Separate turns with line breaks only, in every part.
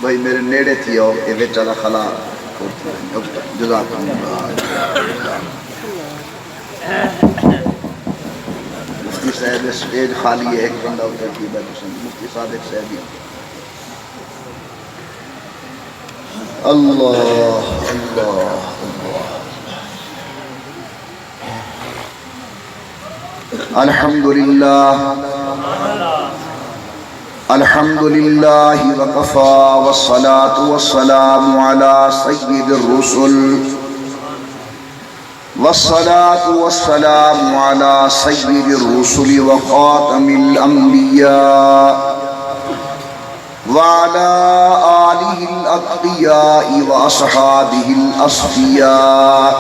بھائی میرے نیڑے تھی ہو یہ وچ والا خلا جزاک اللہ. مفتی صاحب اسٹیج خالی ہے، ایک بندہ ادھر کی بیٹھا، مفتی صاحب ایک صاحب. اللہ اللہ الحمد للہ الحمد للہ وکفا والصلاة والسلام علی سید الرسل والصلاة والسلام علی سید الرسل وخاتم الانبیاء وعلى آلہ الاتقیاء واصحابہ الاصفیاء.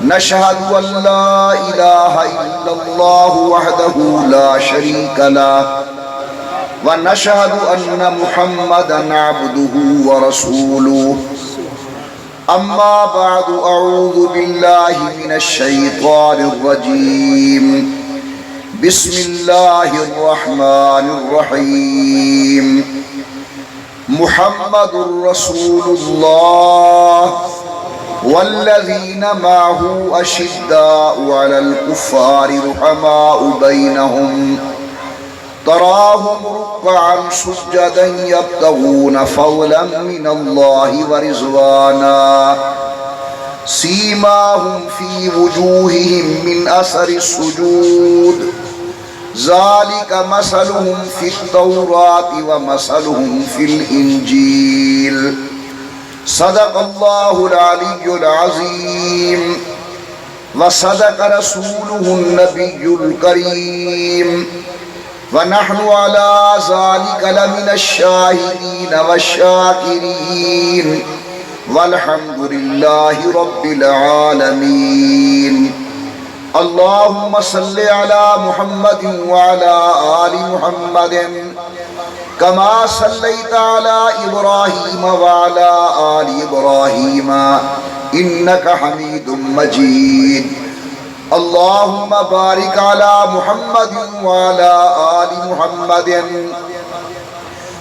نشہد ان لا الہ الا اللہ وحدہ لا شریک لہ ونشہد ان محمدا عبدہ ورسولہ. اما بعد اعوذ باللہ من الشیطان الرجیم. بسم اللہ الرحمن الرحیم. محمد رسول اللہ والذین معه اشداء علی الکفار رحماء بینہم تراہم رکعا سجدا یبتغون فضلا من اللہ ورضوانا سیماہم فی وجوہہم من اثر السجود ذالک مثلہم فی التوراۃ ومثلہم فی الانجیل. صدق اللہ العلی العظیم وصدق رسولہ النبی الکریم ونحن علی ذالک لمن الشاہدین والشاکرین والحمد للہ رب العالمین. اللہم صلی علی محمد وعلی آل محمد کما صلیت علی ابراہیم وعلی آل ابراہیم انک حمید مجید. اللہم بارک علی محمد وعلی آل محمد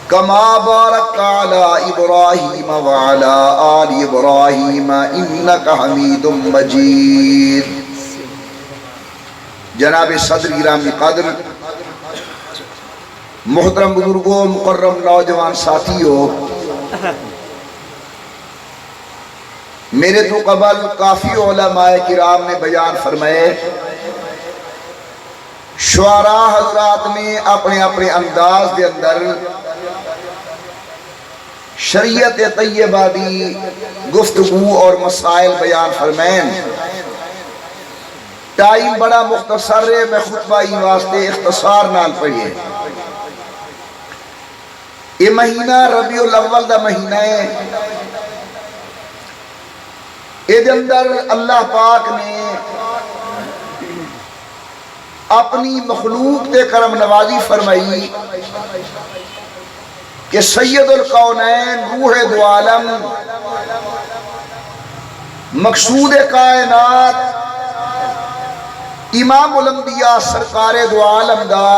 کما بارکت علی ابراہیم وعلی آل ابراہیم انک حمید مجید. جناب صدر گرامی قدر، محترم بزرگوں، مکرم نوجوان ساتھیوں، میرے تو قبل کافی علماء کرام نے بیان فرمائے. شعراء حضرات نے اپنے اپنے انداز دے اندر شریعت طیبہ دی گفتگو اور مسائل بیان فرمائیں. ٹائم بڑا مختصر ہے، میں خطبہ ہی واسطے اختصار نال پڑھیے. یہ مہینہ ربیع الاول دا مہینہ ہے. یہ اندر اللہ پاک نے اپنی مخلوق تے کرم نوازی فرمائی کہ سید القونین، روح دو عالم، مقصود کائنات، امام الانبیاء سرکار دو عالم دا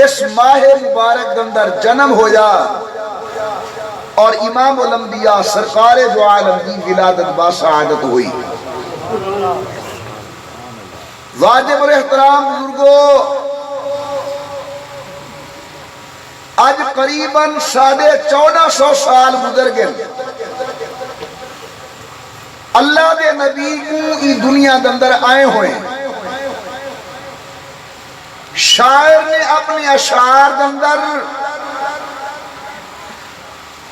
اس ماہ مبارک اندر جنم ہویا اور امام الانبیاء سرکار دو عالم کی ولادت باسعادت ہوئی. واجب الاحترام بزرگوں، آج قریباً 1450 سال گزر گئے اللہ دے نبی کو ای دنیا دے اندر آئے ہوئے. شاعر نے اپنے اشعار دے اندر،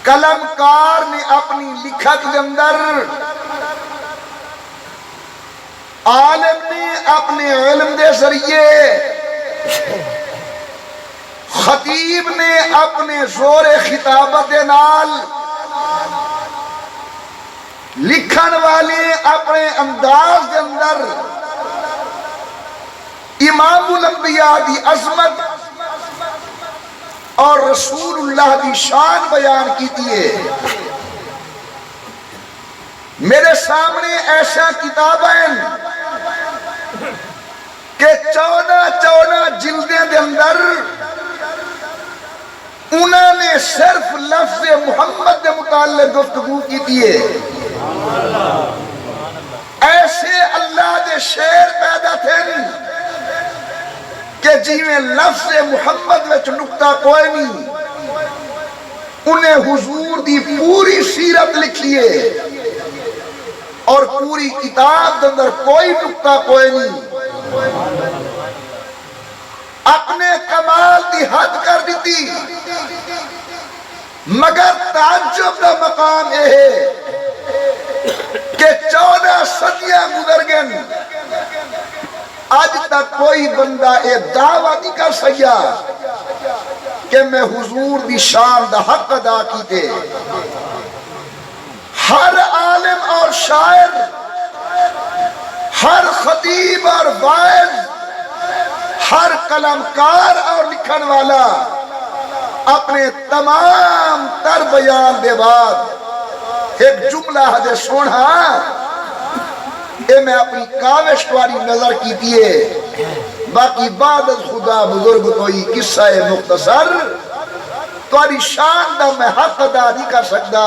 قلم کار نے اپنی لکھت دے اندر، عالم نے اپنے علم دے ذریعے، خطیب نے اپنے زور خطابت دے نال، لکھن والے اپنے انداز دے اندر امام الانبیاء دی عظمت اور رسول اللہ دی شان بیان کی دیئے. میرے سامنے ایسا کتابیں کہ 14 جلدیں دے اندر انہوں نے صرف لفظ محمد دے متعلق گفتگو کی دیئے. ایسے اللہ دے شعر پیدا تھے کہ جی میں لفظ محمد وچ نکتہ کوئی نہیں. انہیں حضور دی پوری سیرت لکھیے اور پوری کتاب دے اندر کوئی نکتہ کوئی نہیں. اپنے کمال دی حد کر دیتی. مگر تعجب دا مقام یہ ہے کہ 14 صدیاں گزر گئے، آج تک کوئی بندہ یہ دعویٰ نہیں کر سکیا کہ میں حضور دی شان دا حق ادا کیتے. ہر عالم اور شاعر، ہر خطیب اور واعظ، ہر قلمکار اور لکھن والا اپنے تمام تر بیان دے بعد ایک جملہ ہے سونا اے میں اپنی کاوش تواری نظر کی دیئے. باقی بعد از خدا بزرگ توئی قصہ مختصر تواری شان دا میں حق ادا نہیں کر سکتا.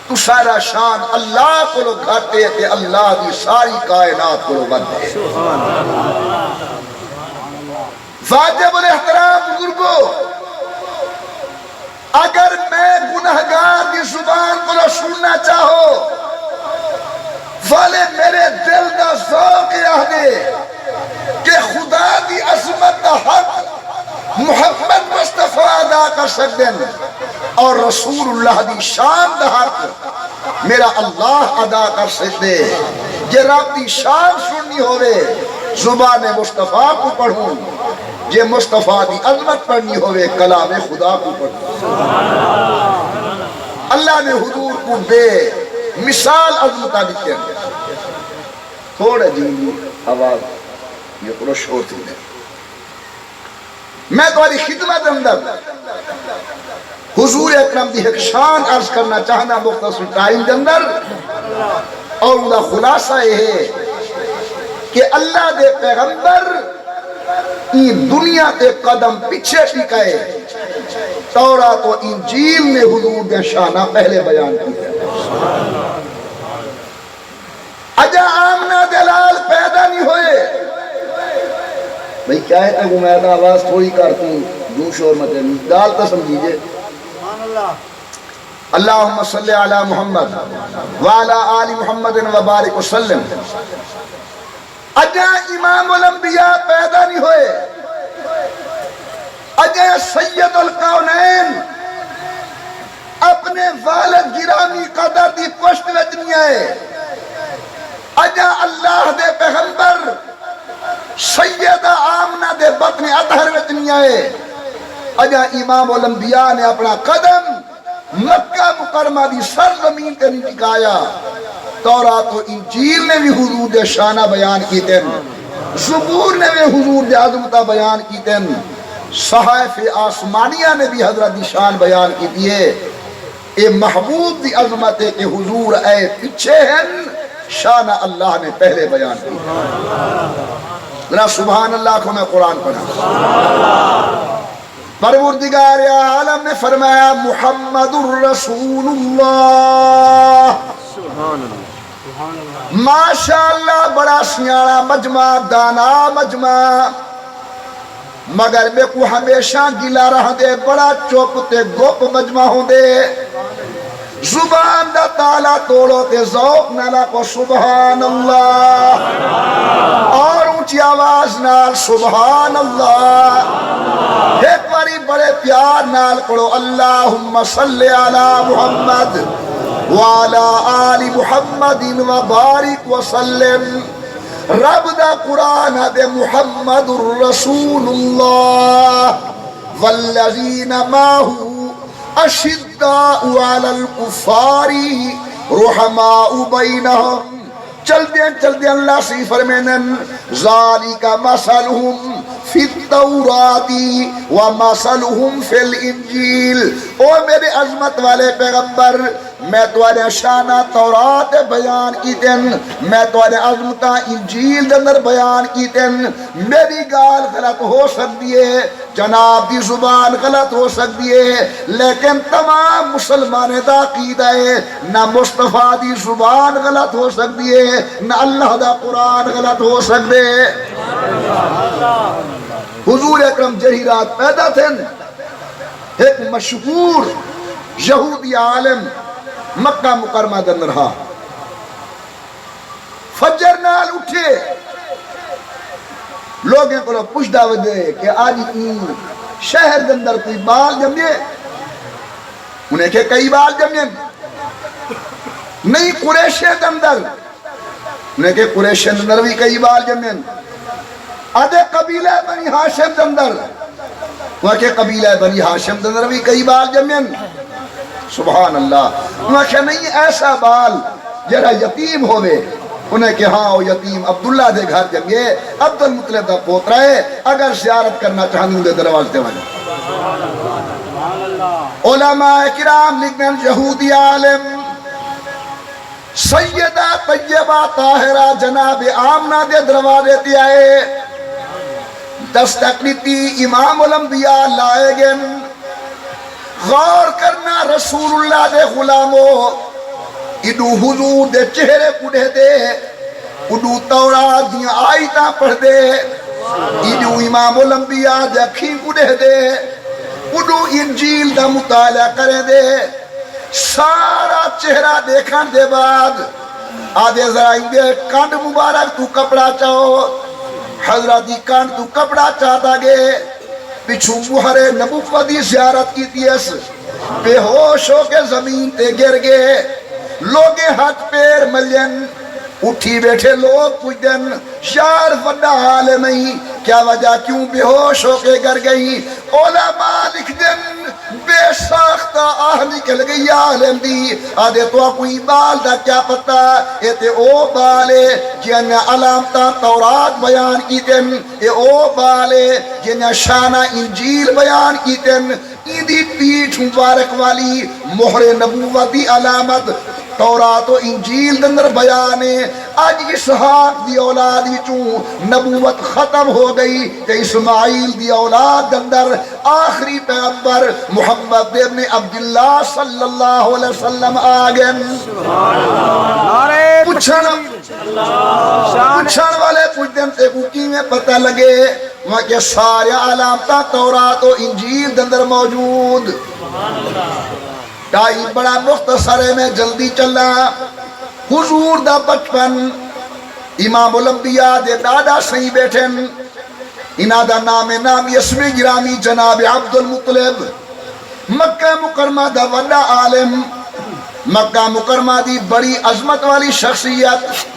تو سارا شان اللہ کو لو گھاتے تے اللہ دی ساری کائنات کو لو بندے. واجب الاحترام بزرگو، اگر میں گنہگار کی زبان کو لو سننا چاہو والے میرے دل دا ذوق آہدے کہ خدا دی عظمت دا حق محمد مصطفیٰ ادا کر سکتے ہیں اور رسول اللہ دی شان دا حق میرا اللہ ادا کر سکتے. یہ رب دی شان سننی ہوئے زبان مصطفیٰ کو پڑھوں، یہ مصطفیٰ دی عظمت پڑھنی ہوئے کلام خدا کو پڑھوں. اللہ نے حضور کو بے مثال عظمتہ دیتے ہیں. تھوڑا جی آواز یہ پورا شور تھی ہے. میں تمہاری خدمت اندر حضور اکرم دی ایک شان عرض کرنا چاہنا مختصر ٹائم کے اندر، اور وہ خلاصہ یہ ہے کہ اللہ دے پیغمبر این دنیا تے قدم پیچھے ٹکائے. تورات و انجیل میں حضور دے شانہ پہلے بیان کی ہے. اجا آمنہ دلال پیدا نہیں ہوئے. بھئی کیا ہے کہ میں آواز تھوڑی کرتوں دو شور متے دال تو سمجھیجئے. اللہم صلی علی محمد وعلا آل محمد وبارک وسلم. اجا امام الانبیاء پیدا نہیں ہوئے. اجا سید القونین اپنے والد گرامی قدر دی پشت وچ نہیں آئے. اجا اللہ دے پیغمبر سیدہ آمنہ دے بطن اطہر وچ نہیں آئے. اجا امام الانبیاء نے اپنا قدم مکہ مکرمہ دی سرزمین تے نہیں ٹکایا. تورات و انجیل نے بھی حضور دے شانہ بیان کیتے ہیں، زبور نے بھی حضور دے عظمتہ بیان کیتے ہیں، صحائف آسمانیہ نے بھی حضرت دی شان بیان کی دیئے. اے محبوب دی عظمت ہے کہ حضور اے پیچھے ہیں، شانہ اللہ نے پہلے بیان کی. ذرا سبحان اللہ کو میں قرآن پڑھا. پروردگار عالم نے فرمایا محمد الرسول اللہ. ماشاءاللہ بڑا سیاڑا مجمع، دانا مجمع، مگر میں کو ہمیشہ گلا رہا دے بڑا چوپتے گوپ مجمع ہوں دے. زبان دا تالا توڑو تے ذوق نالا کو سبحان اللہ، اور اونچی آواز نال سبحان اللہ. ایک باری بڑے پیار نال پڑھو اللہم صلی علی محمد وعلا آل محمد وبارک وسلم. رب دا قرآن دے محمد الرسول اللہ والذین ماہو اشداء علی الکفار رحماء بینہم. چل دیں اللہ سی فرمینن ذالک مثلہم فی التوراۃ و مثلہم فی الانجیل. او میرے عظمت والے پیغمبر میں توارے شانہ تورات بیان کیتن میں توارے عظمتہ انجیل دندر بیان کیتن میری گال غلط ہو سکتی ہے جناب دی زبان غلط ہو سکتی ہے لیکن تمام مسلمان دا عقیدہ ہے نہ مصطفیٰ دی زبان غلط ہو سکتی ہے نہ اللہ دا قرآن غلط ہو سکتے حضور اکرم جہی رات پیدا تھے ایک مشہور یہودی عالم مکہ مکرمہ دن رہا فجر نال اٹھے لوگیں کو پوچھ دعوت دے کہ آج شہر کے اندر کوئی بال جمے انہیں کہ کئی بال جمے نہیں قریش کے اندر انہیں کہ قریش کے اندر بھی کئی بال جمے آدھے قبیلہ بنی ہاشم کے اندر وہاں کہ قبیلہ بنی ہاشم کے اندر بھی کئی بال جمے سبحان اللہ وہاں کہ نہیں ایسا بال جرا یتیم ہوئے انہیں کہ ہاں وہ یتیم عبداللہ دے گھر جمعے عبد المطلب دا پوترا ہے اگر زیارت کرنا چاہنے دے دروازے دے وجہ علماء کرام لکھنے یہودی عالم سیدہ طیبہ طاہرہ جناب آمنہ دے دروازے تے آئے دستقلیتی امام الانبیاء لائے گن غور کرنا رسول اللہ دے غلاموں اڈو حضور دے چہرے پڑھے دے اڈو تورات دیا آیتاں پڑھ دے اڈو امام الانبیاء دے اکھیں پڑھے دے اڈو انجیل دا مطالعہ کرے دے سارا چہرہ دیکھن دے بعد آدھے ذرا اندے کانڈ مبارک تو کپڑا چاہو حضرت کانڈ تو کپڑا چاہتا گے پچھو مہر نبوتی زیارت کی تیس بے ہوش ہو کے زمین تے گر گئے لوگے ہاتھ پیر ملین اٹھی بیٹھے لوگ پوچھ دن شار وڈا عالم ہی کیا وجہ کیوں بے ہوش ہو کے گر گئی علماء لکھ دن بے ساختہ آہ نکل گئی عالم دی آدھے تو کوئی بال دا کیا پتا اے تے او بالے جن علامتہ تورات بیان کی تن اے او بالے جن شانہ انجیل بیان کی تن ایدی پیٹھ مبارک والی مہر نبوتی علامت تورات و انجیل دندر بیانے آج اسحاق دی اولاد چون نبوت ختم ہو گئی کہ اسماعیل دی اولاد دندر آخری پیغمبر محمد ابن عبداللہ صلی اللہ علیہ وسلم آگن پوچھن والے پوچھ دن تے کوکی میں پتہ لگے وہاں کے سارے علامتہ تورات و انجیل دندر موجود ٹائی بڑا مختصر ہے میں جلدی چلا حضور دا بچپن امام الانبیاء دے دادا صحیح بیٹھن انہا دا نام اسم گرامی جناب عبد المطلب مکہ مکرمہ دا وڈا عالم مکہ مکرمہ دی بڑی عظمت والی شخصیت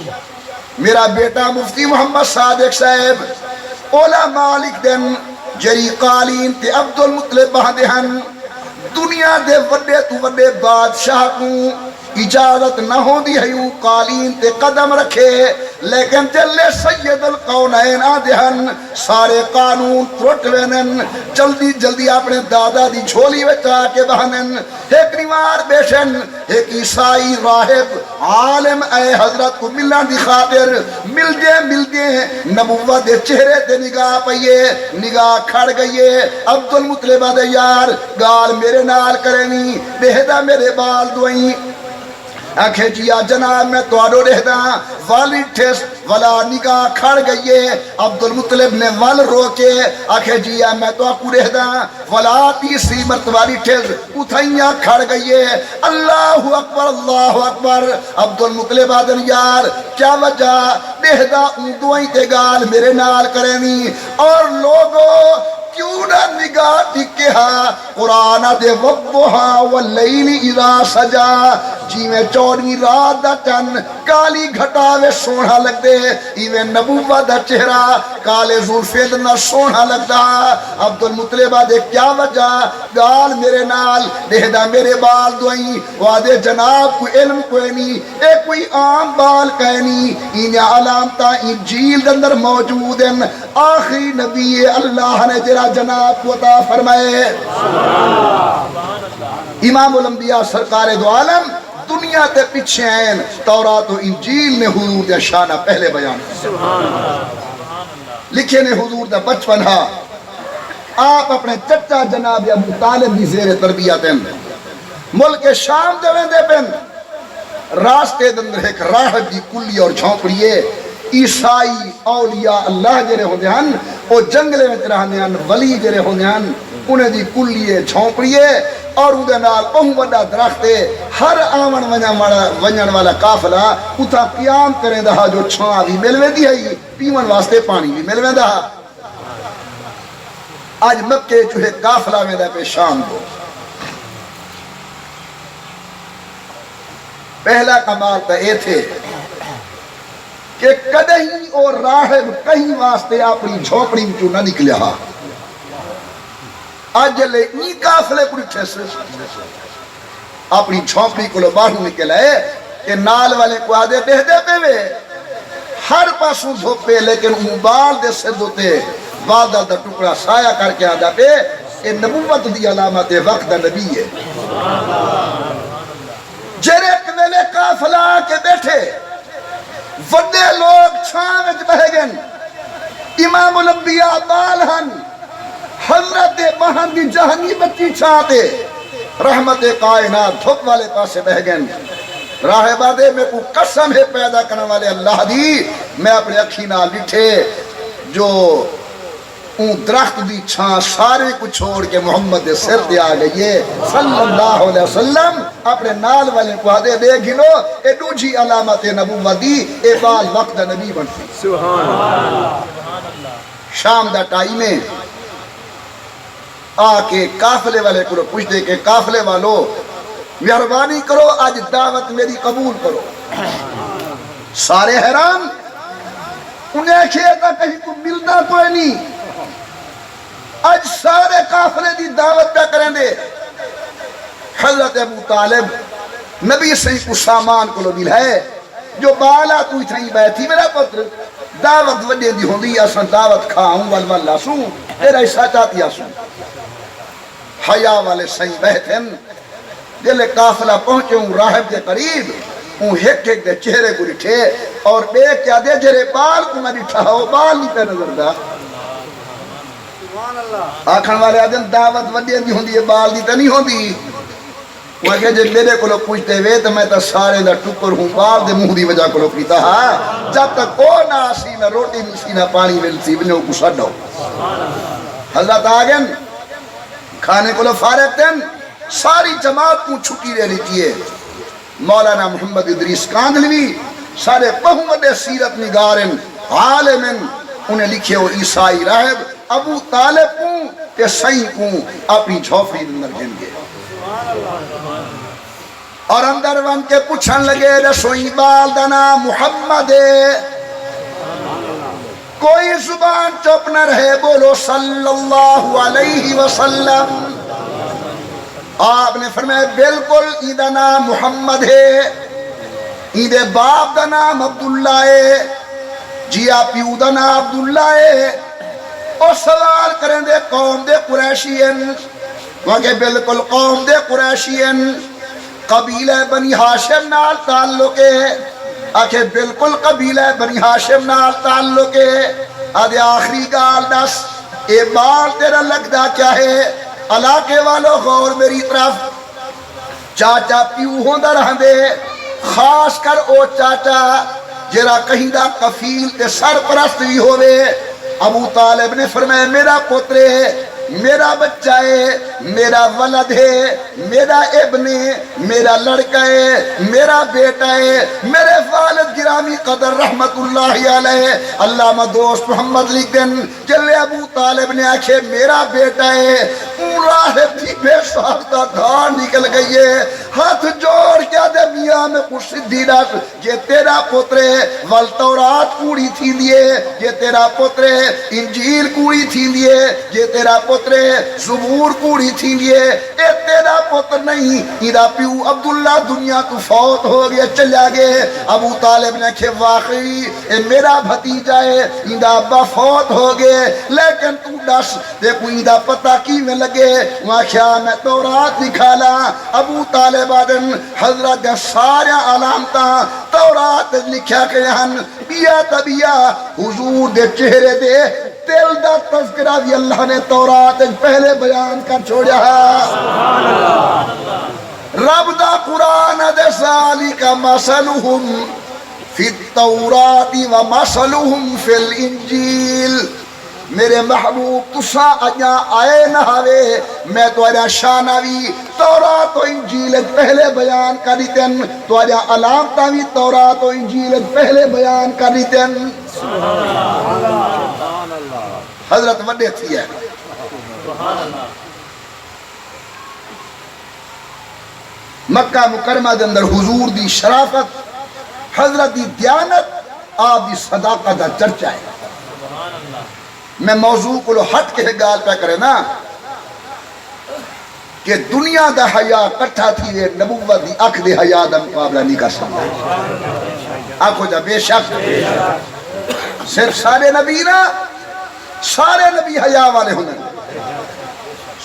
میرا بیٹا مفتی محمد صادق صاحب علماء لکھ دن جری قالین تے عبد المطلب بہدہن دنیا دے وڈے تو وڈے بادشاہ کو اجازت نہ ہو دی ہے قالین تے قدم رکھے لیکن جلے سید القونین آدھہن سارے قانون ترٹوینن جلدی جلدی اپنے دادا دی جھولی وچا کے بہنن ایک نیوار بیشن ایک عیسائی راہب عالم اے حضرت کو ملن دی خاطر مل دے نبوت دے چہرے تے نگاہ پئیے نگاہ کھڑ گئیے عبد المطلب دے یار گال میرے نال کرنی بہدہ میرے بال دوئیں آنکھیں جیا جناب میں توڑو رہدا والی ٹھیس والا نگاہ کھڑ گئیے عبد المطلب نے وال روکے آنکھیں جیا میں تو آپ رہدا والا تیسری مرتباری ٹھیس اتھائیاں کھڑ گئیے اللہ اکبر عبد المطلب آدن یار کیا وجہ رہدا اندوائیں تے گال میرے نال کرنی اور لوگوں کیوں نہ نگاہ ٹکہا قرآن دے وضحا واللیل اذا سجا جی میں چوڑی رات دا چن کالی گھٹاوے سونا لگ دے ایویں نبوہ دا چہرہ کالے زلفید نہ سونا لگ دا عبد المطلب دے کیا وجہ گال میرے نال دہدہ میرے بال دوئیں وعدے جناب کوئی علم کوئی نہیں اے کوئی عام بال کہنی انہیں علامتہ انجیل دندر موجود ہیں آخری نبی اللہ نے جرا جناب کو عطا فرمائے امام الانبیاء سرکار دو عالم دنیا تے پیچھے ہیں تورات و انجیل نے حضور دے شانہ پہلے بیان لکھے نے حضور دا بچپن ہا آپ اپنے چچا جناب ابو طالب دی زیر تربیت ہیں ملک شام دے ویندے پن راستے دندر ایک راہب دی کلی اور جھونپڑیے عیسائی اولیاء اللہ جرے ہوندے ہیں وہ جنگلے میں رہندے ہیں ولی جرے ہوندے ہیں انہیں دی کلیے جھونپڑیے اور اندے نال بہت بڑا درخت ہے ہر آمن ونجن والا قافلہ اتھا قیام کریں دہا جو چھاں بھی مل ویندی ہے پیون واسطے پانی بھی مل ویندا آج مکے چوہے قافلہ ویندا پہ شام کو پہلا کمال تا اے تھے کہ کدہیں اور راہب کہیں واسطے اپنی جھوپڑی میں نہ نکلیا ہا آج لے ای قافلے کو ٹھیسے اپنی جھوپڑی کو لو باہر نکل آئے کہ نال والے کو آدھے دے دے پہ وے ہر پاسوں دھوپے لیکن بال دے سے دوتے وعدہ دا ٹکڑا سایہ کر کے آدھا پہ کہ نبوت دی علامت وقت دا نبی ہے جرک ویلے قافلہ کے بیٹھے وڈے لوگ چھاوچ بہگن امام الانبیاء بالہن حضرت بہن دی جہنی بچی چھاتے رحمت کائنات دھوپ والے پاسے بہگن راہبہ دے میں کو قسم ہے پیدا کرنے والے اللہ دی میں اپنے اکھی نہ لٹھے جو اون درخت دی چھاں سارے کو چھوڑ کے محمد دے سر دے آگئیے صلی اللہ علیہ وسلم اپنے نال والے کو آدھے دے گھنو اے دوجی علامت نبوت دی اے بال وقت نبی بنتی سبحان اللہ شام دا ٹائمیں آکے قافلے والے کو پوچھ دے کہ قافلے والو مہربانی کرو آج دعوت میری قبول کرو سارے حیران انہیں کھیتا کہیں کو ملتا کوئی نہیں آج سارے قافلے دی دعوت پہ کریں دے حضرت ابو طالب نبی صحیح کو سامان کو لو مل ہے جو بالا تو اتنی بیٹھی میرا پتر دعوت وڈے دی ہوندی اساں دعوت کھاؤں والواللہ سوں تیرا حصہ چاہتی آسوں حیا والے صحیح بیٹھیں جلے قافلہ پہنچے ہوں راہب دے قریب ہوں ہک ہک دے چہرے کو لٹھے اور بے کیا دے جرے بال کو میں لٹھا ہو بال نہیں پہ نظر دا آکھن والے آدم دعوت وڈی دی ہوندی ہے بال دی تا نہیں ہوندی وہ کہ جب میرے کو لوگ پوچھتے ہوئے تو میں تا سارے دا ٹکر ہوں بال دے منہ دی وجہ کو لوگ پیتا ہاں جب تک کو نہ آسی نہ روٹی مسی نہ پانی ملتی بنیوں کو سڑ ہو حضرت آگن کھانے کو لوگ فارغ دن ساری جماعت کو چھٹی رہ لیتی ہے مولانا محمد ادریس کاندلوی سارے بہمد سیرت نگارن عالمن انہیں لکھے ہو عیسائی راہب ابو طالب کو کہ صحیح کو اپنی جھوپڑی اندر گن گے اور اندر ون کے پوچھن لگے رسوئی بال دنا محمد کوئی زبان چپ نہ رہے بولو صلی اللہ علیہ وسلم آپ نے فرمایا بالکل ایدہ نام محمد ہے ایدے باپ دا نام عبداللہ ہے جی آپ پیو نام عبداللہ ہے اور سوال کریں دے قوم دے قریشین وہاں بالکل قوم دے قریشین قبیلہ بنی ہاشم نال تعلق ہے آکھے بالکل قبیلہ بنی ہاشم نال تعلق ہے آدھے آخری گال دس اے بال تیرا لگدہ کیا ہے علاقے والوں غور میری طرف چاچا پیو ہوندہ رہن دے خاص کر او چاچا جرا کہیں دا کفیل تے سرپرست بھی ہوئے ابو طالب نے فرمایا میرا پتر ہے میرا بچہ ہے میرا ولد ہے میرا ابن ہے میرا لڑکا ہے میرا بیٹا ہے میرے والد گرامی قدر رحمت اللہ علیہ علامہ دوست محمد لکھ دن چلے ابو طالب نے آکھے میرا بیٹا ہے راہب تھی بے ساختہ دھار نکل گئی ہے ہاتھ جوڑ کیا دے میاں میں کچھ صدی رس یہ تیرا پتر ہے والتورات کوڑی تھی لیے یہ تیرا پتر ہے انجیل کوڑی تھی لیے یہ تیرا پتر زبور کوڑی تھی لیے اے تیرا پتر نہیں ایدہ پیو عبداللہ دنیا تو فوت ہو گیا چلیا گئے ابو طالب نے کہے واقعی اے میرا بھتیجا ہے ایدہ ابا فوت ہو گئے لیکن تو دس دیکھو ایدہ پتہ کی میں لگے وہاں کیا میں تورات نکھالا ابو طالب آدن حضرت سارے علامتاں تورات لکھیا کہ ہن بیا تبیا حضور دے چہرے دے دل دا تذکرہ بھی اللہ نے تورات پہلے بیان کر چھوڑیا رب دا قرآن دے سالی کا مثلہم فی التورات و مثلہم فی الانجیل میرے محبوب تسا اجا آئے نہ ہوئے میں تو اجا شاناوی تورات و انجیل پہلے بیان کری تن تو اجا علامتاوی تورات و انجیل پہلے بیان کری تن حضرت وڈے تھی ہے مکہ مکرمہ دے اندر حضور دی شرافت حضرت دی دیانت آپ دی صداقت دا چرچہ ہے میں موضوع کو ہٹ کے گال پہ کرے نا کہ دنیا دا حیاء کٹھا تھی وے نبوت دی اکھ دے حیاء دا مقابلہ نہیں کر سکتا آنکھو جا بے شک صرف سارے نبی نا سارے نبی حیاء والے ہونے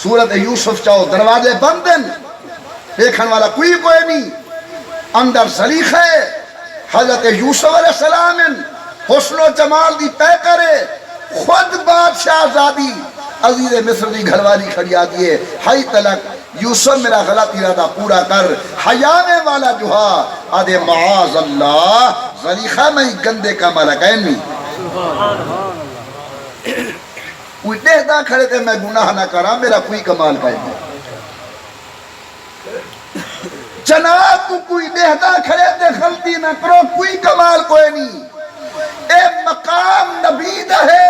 سورت یوسف چاہو دروازے بندن دیکھن والا کوئی نہیں اندر سلیخ ہے حضرت یوسف علیہ السلام حسن و جمال دی پہ کرے خود بادشاہ زادی عزیز مصر دی گھروالی کھڑی آتی ہے ہائی تلک یوسف میرا غلط ارادہ پورا کر حیاوے والا جو آدھے معاذ اللہ زلیخہ میں گندے کا ملک ہے نہیں کوئی دہدہ کھڑے تھے میں گناہ نہ کرا میرا کوئی کمال کا ہے جناب کو کوئی دہدہ کھڑے تھے غلطی نہ کرو کوئی کمال کوئی نہیں اے مقام نبی دا ہے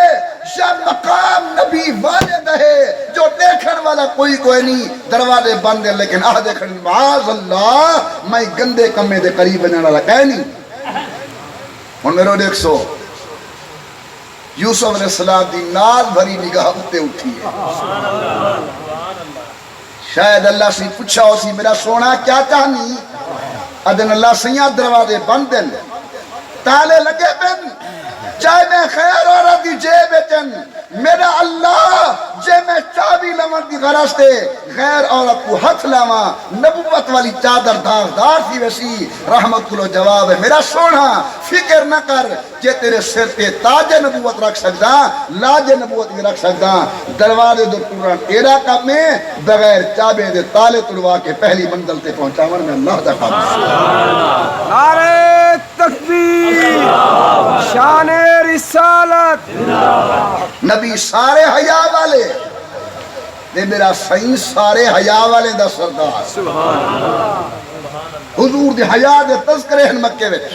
یا مقام نبی والد ہے جو دیکھن والا کوئی نہیں دروازے بند ہیں لیکن دیکھن معاذ اللہ میں گندے کمے دے قریب بنانا والا کہہ نہیں ہن میرو دیکھ سو یوسف علیہ السلام دی ناز بھری نگاہ اٹھتے اٹھی ہے شاید اللہ سے پوچھا ہو سی میرا سونا کیا چاہنی ادن اللہ سیاں دروازے بند دن تالے لگے بن چاہے میں خیر عورت دی جیب چن میرا اللہ جے میں چابی لمن دی غرض تے غیر عورت کو ہتھ لاما نبوت والی چادر دار تھی ویسی رحمت کلو جواب ہے میرا سونا فکر نہ کر جے تیرے سر تے تاج نبوت رکھ سکتا لاج نبوت بھی رکھ سکتا دروازے دو پوران تیرا کام میں بغیر چابے دے تالے تلوا کے پہلی منزل تے پہنچاور میں اللہ دا کام
نعرہ تکبیر شان رسالت
نبی سارے حیاء والے دے میرا سائنس سارے حیاء والے دا سردار حضور دے حیاء دے تذکرے ہیں مکے وچ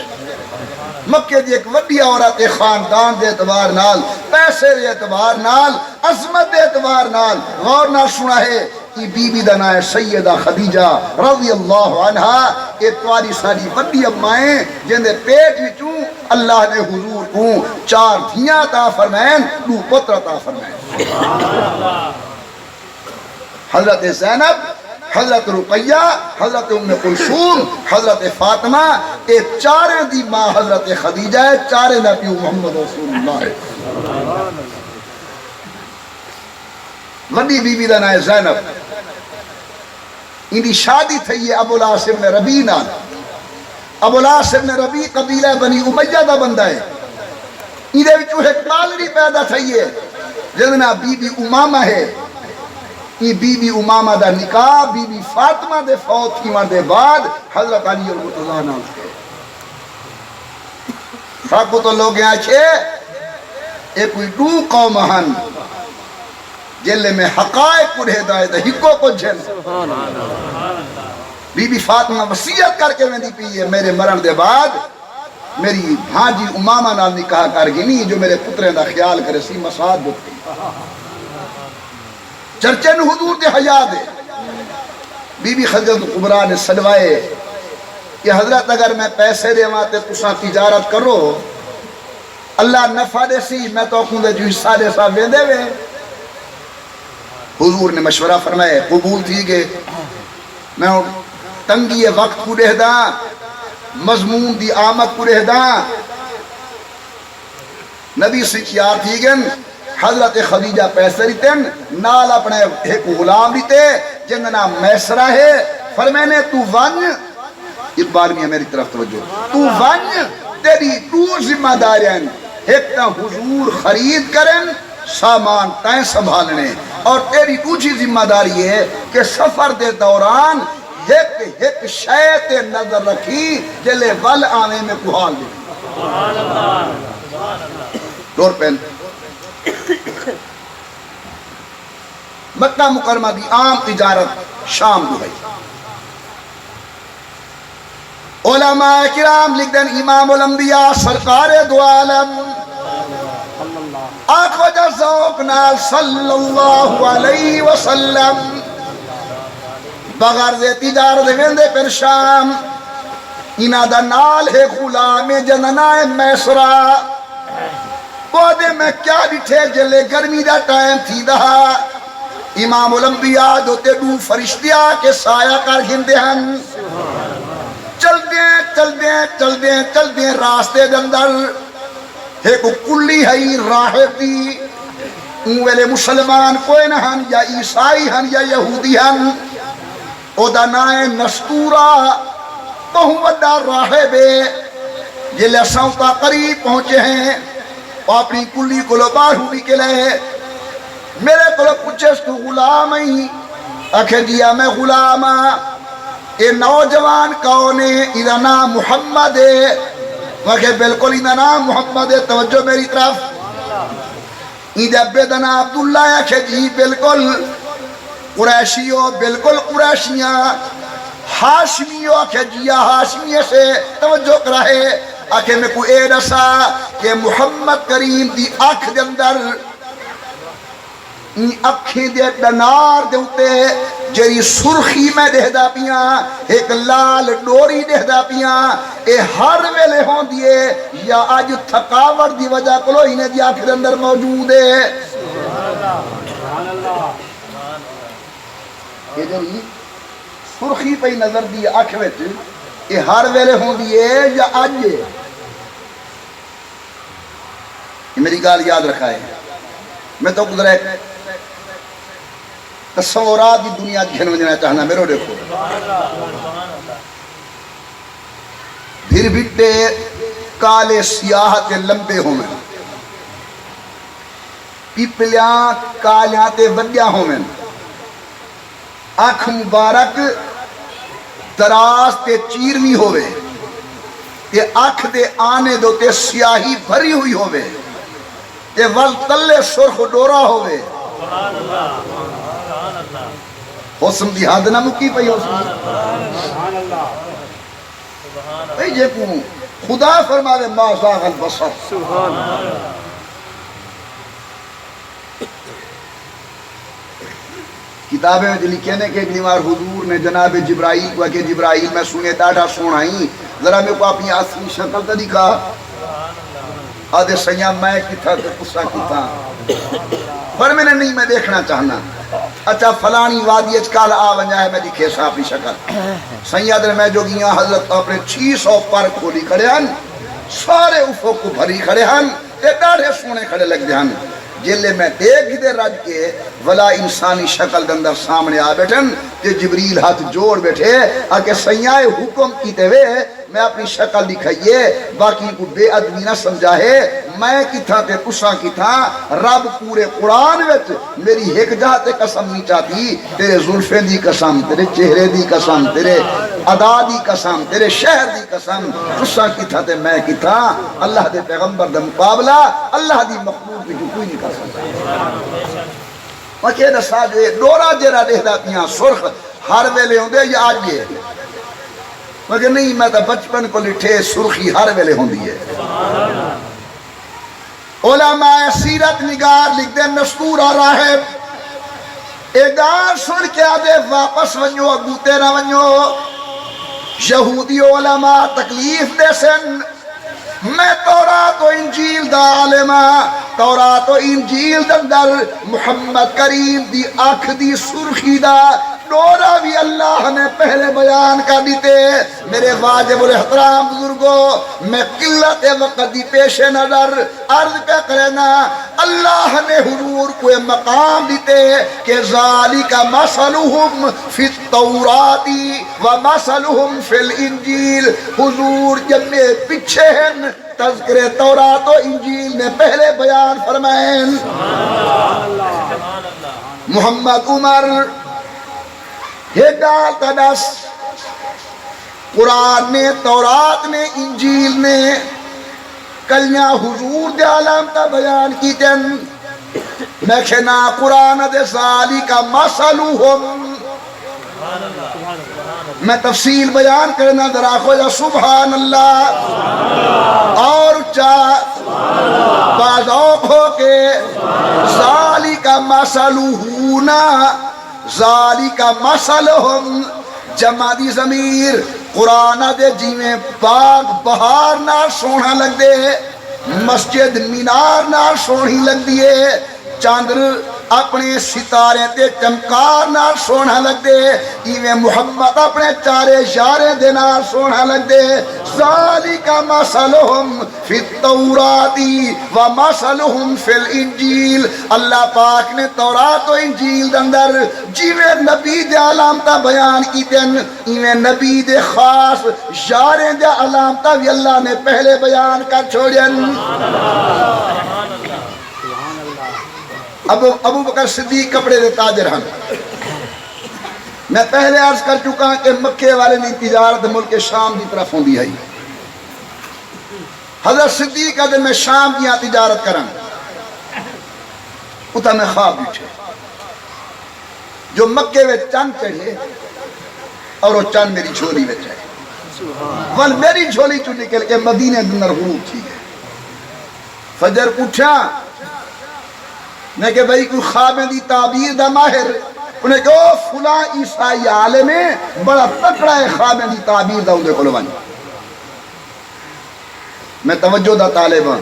مکے دی ایک وڈی عورت خاندان دے اعتبار نال پیسے دے اعتبار نال عظمت دے اعتبار نال غور نہ سنا ہے یہ بی بی دا نام ہے سیدہ خدیجہ رضی اللہ عنہا یہ تواری ساری وڈی امائیں جن دے پیٹ وچوں اللہ نے حضور کو 4 دھیاں عطا فرمائیں 2 پتر عطا فرمائیں حضرت زینب حضرت رقیہ حضرت ام کلثوم حضرت فاطمہ یہ 4 دی ماں حضرت خدیجہ ہے 4 نبی محمد رسول اللہ ہے وڈی بی بی دا نام ہے زینب ان دی شادی تھی ہے ابو العاص بن ربیع نال ابو العاص بن ربیع قبیلہ بنی امیہ دا بندہ ہے ان دے وچوں ایک بالڑی پیدا تھی ہے جس دا نام بی بی امامہ ہے یہ بی بی امامہ دا نکاح بی بی فاطمہ دے فوت کی مرد بعد حضرت علی المرتضیٰ نام کے ساکو تو لوگ یہاں چھے ایک کوئی 2 قوم ہن جلے میں حقائق کو ہدایت ہکو کو جن بی بی فاطمہ وصیت کر کے میں دی پی ہے میرے مرن دے بعد میری بھانجی امامہ نال نکاح کر گنی جو میرے پترے دا خیال کرے سی مساد بک گئی چرچے نو حضور دے حیاء دے بی بی خدیجہ کبریٰ نے سلوائے کہ حضرت اگر میں پیسے دے ماتے تساں تجارت کرو اللہ نفع دے سی میں تو اکھوں دے جو حصہ دے سا ویندے وے حضور نے مشورہ فرمائے قبول تھی گے میں تنگی وقت کو رہ دا مضمون دی آمد کو رہ دا نبی سے تیار تھی گن حضرت خدیجہ پیسے لیتن نال اپنے ایک غلام لیتے جن نام میسرہ ہے فرمینے تو ون اقبال میں میری طرف توجہ تو ون تیری تو ذمہ دارین ایک تا حضور خرید کرن سامان تائیں سنبھالنے اور تیری دوسری ذمہ داری ہے کہ سفر دے دوران ایک شے نظر رکھی جلے ول آنے میں کوحال دے دور پہن مکہ مکرمہ دی عام تجارت شام کو گئی علماء کرام لکھ دیں امام الانبیاء سرکار دو عالم آنکھ وجہ ذوق نال صلی اللہ علیہ وسلم بغیر دے تجارت ویندے پر شام انہا دا نال ہے غلام جننا میسرہ بودے میں کیا ڈٹھے جلے گرمی دا ٹائم تھی دہا امام الانبیاء جو تے دو فرشتیاں کے سایہ کر گھندے ہن چل دیں راستے دندر ایک کلی ہے راہب دی اوہلے مسلمان کوئی نہ ہن یا عیسائی ہن یا یہودی ہن او دا نائے نستورہ بہودہ راہب یہ لساں تا قریب پہنچے ہیں اور اپنی کلی کو لبار ہوئی کے لئے میرے کو پوچھے تو غلام ہی اکھے دیا میں غلام اے نوجوان کون ہے ادھا نام محمد ہے وکھے بالکل ادھا نام محمد ہے توجہ میری طرف ادھا بیدنا عبداللہ اکھے جی بالکل قریشیوں بالکل قریشیاں ہاشمیوں اکھے جی ہاشمیہ سے توجہ کرائے اکھے میں کوئی اے رسا کہ محمد کریم دی آنکھ دے اندر اکھیں دے ڈنار دے ہوتے جری سرخی میں دہدا پیاں ایک لال ڈوری دہدا پیاں اے ہر ویلے ہون دیئے یا آج تھکاوٹ دی وجہ کلو انہیں دی آنکھ دے اندر موجود ہے یہ جری سرخی پہ نظر دی آنکھ ویچ اے ہر ویلے ہون دیئے یا آج یہ میری گال یاد رکھا ہے میں تو قدرے تصورات دی دنیا کی کھن وجنا چاہنا میرے دیکھو بھر بھٹے کالے سیاہ تے لمبے ہومیں پیپلیاں کالیاں تے وڈیاں ہومیں آنکھ مبارک دراز تے چیرنی ہوئے تے آنکھ دے آنے دو تے سیاہی بھری ہوئی ہوئے تے ول تلے سرخ ڈورا ہوئے حسن دی حد نہ مکی پئی حسن اے جے کو خدا فرماوے ما زاغ البصر سبحان اللہ کتابیں میں لکھے نے کہ ایک نوار حضور نے جناب جبرائیل کو کہ جبرائیل میں سنے ڈاڈا سونائی ذرا میں کو اپنی اصلی شکل تا دکھا آدھے سیاں میں کتا تے قصہ کتا پر میں نے نہیں میں دیکھنا چاہنا اچھا فلانی وادی اچکال آون جائے میں دکھے سا اپنی شکل سیاد نے میں جو گیا حضرت اپنے 600 پر کھولی کھڑے ہن سارے افق کو بھری کھڑے ہن تے ڈاڑے سونے کھڑے لگ دے ہن جلے میں دیکھ دے رج کے ولا انسانی شکل دندر سامنے آ بیٹھن کہ جبریل ہاتھ جوڑ بیٹھے آکے سیائے حکم کیتے ہوئے میں اپنی شکل دکھائیے باقی کو بے ادبی نہ سمجھائے میں کی تھا تے کساں کی تھا رب پورے قرآن وچ میری ایک جہاں تے قسم نہیں چاہتی تیرے زلفیں دی قسم تیرے چہرے دی قسم تیرے ادا دی قسم تیرے شہر دی قسم کساں کی تھا تے میں کی تھا اللہ دے پیغمبر دا مقابلہ اللہ دی مخلوق بھی کوئی نہیں کر سکتا وکے دسا جو ڈورا جیرا دہدا پیاں سرخ ہر ویلے ہوں دے یا آج یہ مگر نہیں میں تا بچپن کو لٹھے سرخی ہر ویلے ہوں دیئے علماء سیرت نگار لکھ دے نستورہ راہب ایدار سن کے آدھے واپس ونیو ابو تیرہ ونیو یہودی علماء تکلیف دے سن میں تورات و انجیل دا عالمہ تورات و انجیل دندر محمد کریم دی آنکھ دی سرخی دا ڈورا بھی اللہ نے پہلے بیان کر دیتے. میرے واجب الاحترام بزرگوں، میں قلت وقت دی پیش نظر عرض پہ کرنا، اللہ نے حضور کو مقام دیتے کہ ذالک مثلہم فی التورات و مثلہم فی الانجیل. حضور جب میں پیچھے ہیں تذکر تورات و انجیل میں پہلے بیان فرمائیں. محمد عمر ہدایت تدس قرآن نے، تورات نے، انجیل نے کلیاں حضور دے علامتہ بیان کی تن. میں کہنا قرآن دے سالی کا مثلہم، میں تفصیل بیان کرنا ذرا خو جا سبحان اللہ اور باز اوق ہو کے ذالک مثلہم ذالک مثلہم جمع دی ضمیر قرآن دے جیویں باغ بہار نال سونا لگ دے، مسجد مینار نال سونی لگ دیے، چاندر اپنے ستارے تے چمکار نال سونا لگ دے، ایویں محمد اپنے چارے اشارے دے نال سونا لگ دے. ذالک مثلہم فی التورات و مثلہم فی الانجیل. اللہ پاک نے تورات و انجیل دے اندر جیویں نبی دے علامتہ بیان کیتن، ایویں نبی دے خاص اشارے دے علامتہ بھی اللہ نے پہلے بیان کر چھوڑن. ابو بکر صدیق کپڑے دے تاجر ہن. میں پہلے عرض کر چکا کہ مکے والے نے تجارت ملک شام دی طرف ہوندی ہے. حضرت صدیق کا دن میں شام دیا تجارت کرن اتھا میں خواب بیٹھے جو مکے میں چند چڑھے اور وہ چند میری جھولی میں چڑھے، ون میری جھولی چو نکل کے مدینے دنر غروب تھی گئے. فجر پوچھا میں کہ بھئی کوئی خواب دی تعبیر دا ماہر؟ انہیں کہو فلاں عیسائی عالم ہے بڑا تکڑا ہے خواب دی تعبیر دا اندھے کھلو بانی. میں توجہ دا طالب ہوں.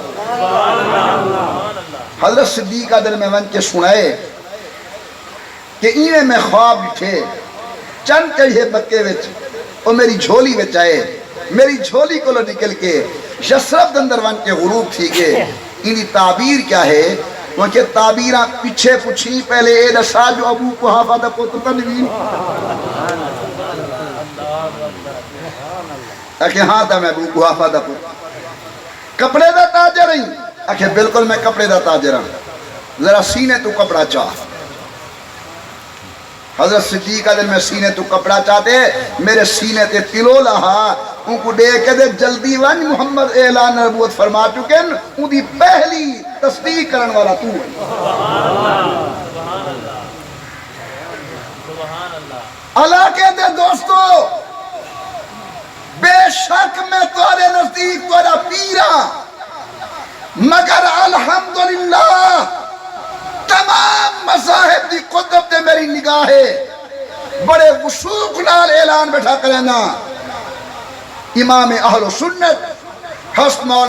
حضرت صدیقہ دل میں ون کے سنائے کہ ایویں میں خواب اٹھے چند چڑھے مکے وچ اور میری جھولی وچ آئے، میری جھولی کو لو نکل کے یسرف دندر ون کے غروب تھی گئے. انہی تعبیر کیا ہے؟ وہاں تعبیرہ پیچھے پوچھی پہلے اے دسا جو ابو قحافہ دا پوت تنوین کہ ہاں تھا میں ابو قحافہ دا پوت. کپڑے دا تاجر ہیں کہ بالکل میں کپڑے دا تاجر ہوں. ذرا سینے تو کپڑا چاہ. حضرت صدیقہ دن میں سینے تو کپڑا چاہتے، میرے سینے تے تلو لہا ان کو دے کے دے جلدی ون محمد اعلان نبوت فرما چکے ہیں، ان دی پہلی تصدیق کرن والا تو ہے. اللہ کے دے دوستو بے شک میں تورے نزدیک تورا پیرا، مگر الحمدللہ تمام مذاہب دی قدرت دے میری نگاہ ہے. بڑے وثوق نال اعلان بیٹھا کرنا امام اہل سنت حسن